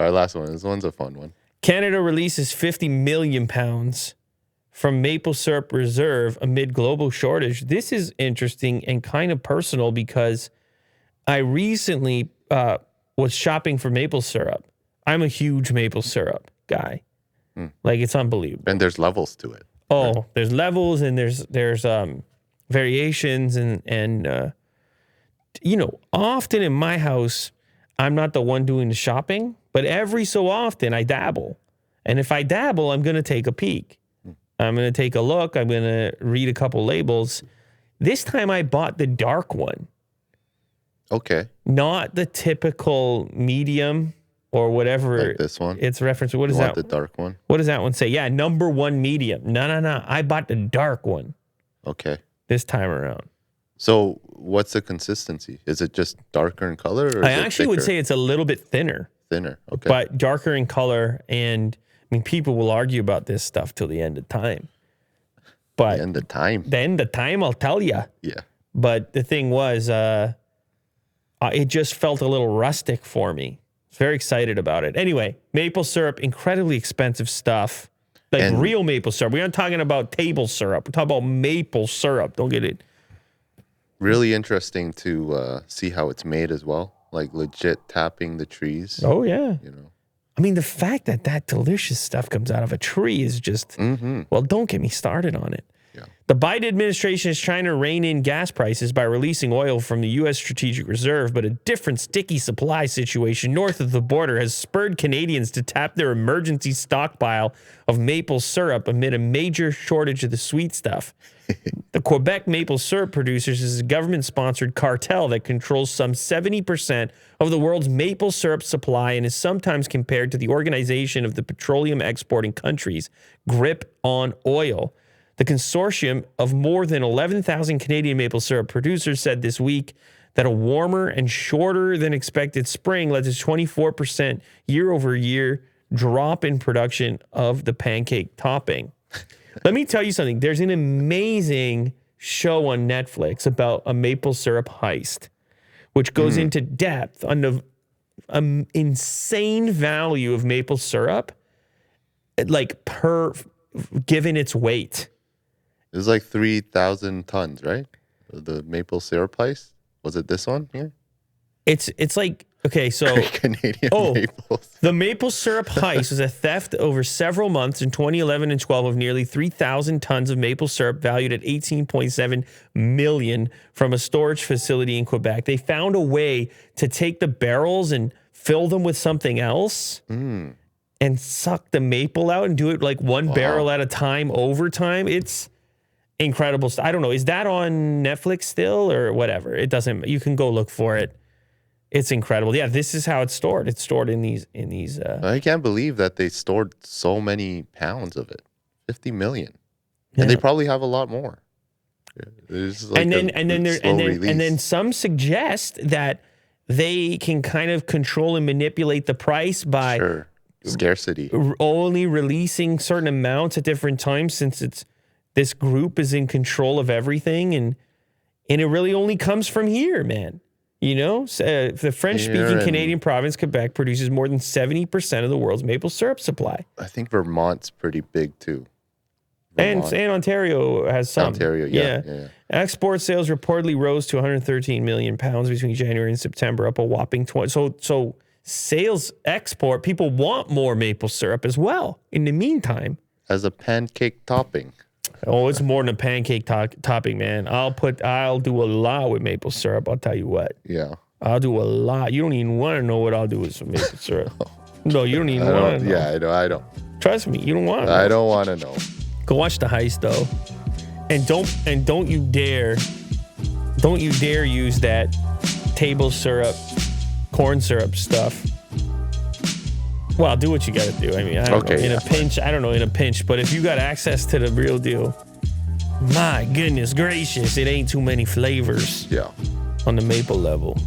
All right, last one. This one's a fun one. Canada releases 50 million pounds from maple syrup reserve amid global shortage. This is interesting and kind of personal because I recently was shopping for maple syrup. I'm a huge maple syrup guy. Like, it's unbelievable. And there's levels to it. Oh, right? There's levels and there's variations and you know, often in my house, I'm not the one doing the shopping, but every so often I dabble. And if I dabble, I'm going to take a peek. I'm going to take a look. I'm going to read a couple labels. This time I bought the dark one. Okay. Not the typical medium or whatever. Like this one? It's referenced. What is that? The dark one? What does that one say? Yeah, number 1 medium. No. I bought the dark one. Okay. This time around. So what's the consistency? Is it just darker in color? Or I actually would say it's a little bit thinner. Thinner, okay. But darker in color. And, I mean, people will argue about this stuff till the end of time. But the end of time? The end of time, I'll tell you. Yeah. But the thing was, it just felt a little rustic for me. I was very excited about it. Anyway, maple syrup, incredibly expensive stuff. Like real maple syrup. We aren't talking about table syrup. We're talking about maple syrup. Don't get it. Really interesting to see how it's made as well. Like legit tapping the trees. Oh, yeah. You know. I mean, the fact that that delicious stuff comes out of a tree is just, well, don't get me started on it. Yeah. The Biden administration is trying to rein in gas prices by releasing oil from the U.S. Strategic Reserve, but a different sticky supply situation north of the border has spurred Canadians to tap their emergency stockpile of maple syrup amid a major shortage of the sweet stuff. The Quebec maple syrup producers is a government-sponsored cartel that controls some 70% of the world's maple syrup supply and is sometimes compared to the Organization of the Petroleum Exporting Countries, GRIP on Oil. The consortium of more than 11,000 Canadian maple syrup producers said this week that a warmer and shorter than expected spring led to 24% year-over-year drop in production of the pancake topping. Let me tell you something. There's an amazing show on Netflix about a maple syrup heist, which goes into depth on the insane value of maple syrup, like given its weight. It was like 3,000 tons, right? The maple syrup heist. Was it this one here? It's like, okay, so Canadian maples. The maple syrup heist was a theft over several months in 2011 and 12 of nearly 3,000 tons of maple syrup valued at $18.7 million from a storage facility in Quebec. They found a way to take the barrels and fill them with something else and suck the maple out and do it like one barrel at a time over time. It's incredible. I don't know. Is that on Netflix still or whatever? It doesn't. You can go look for it. It's incredible. Yeah, this is how it's stored. It's stored in these. I can't believe that they stored so many pounds of it. 50 million, yeah. And they probably have a lot more. Like and then some suggest that they can kind of control and manipulate the price by scarcity, only releasing certain amounts at different times, since this group is in control of everything, and it really only comes from here, man. You know, the French-speaking Canadian province, Quebec, produces more than 70% of the world's maple syrup supply. I think Vermont's pretty big, too. And Ontario has some. Ontario, yeah. Export sales reportedly rose to 113 million pounds between January and September, up a whopping 20. So sales export, people want more maple syrup as well. In the meantime. As a pancake topping. Oh, it's more than a pancake topping, man. I'll do a lot with maple syrup. I'll tell you what. Yeah. I'll do a lot. You don't even want to know what I'll do with some maple syrup. No, you don't even want to know. Yeah, I don't. Trust me, you don't want to know. I don't want to know. Go watch the heist though. And don't you dare use that table syrup, corn syrup stuff. Well, do what you got to do. I mean, I don't know. In a pinch. But if you got access to the real deal, my goodness gracious, it ain't too many flavors. Yeah. On the maple level.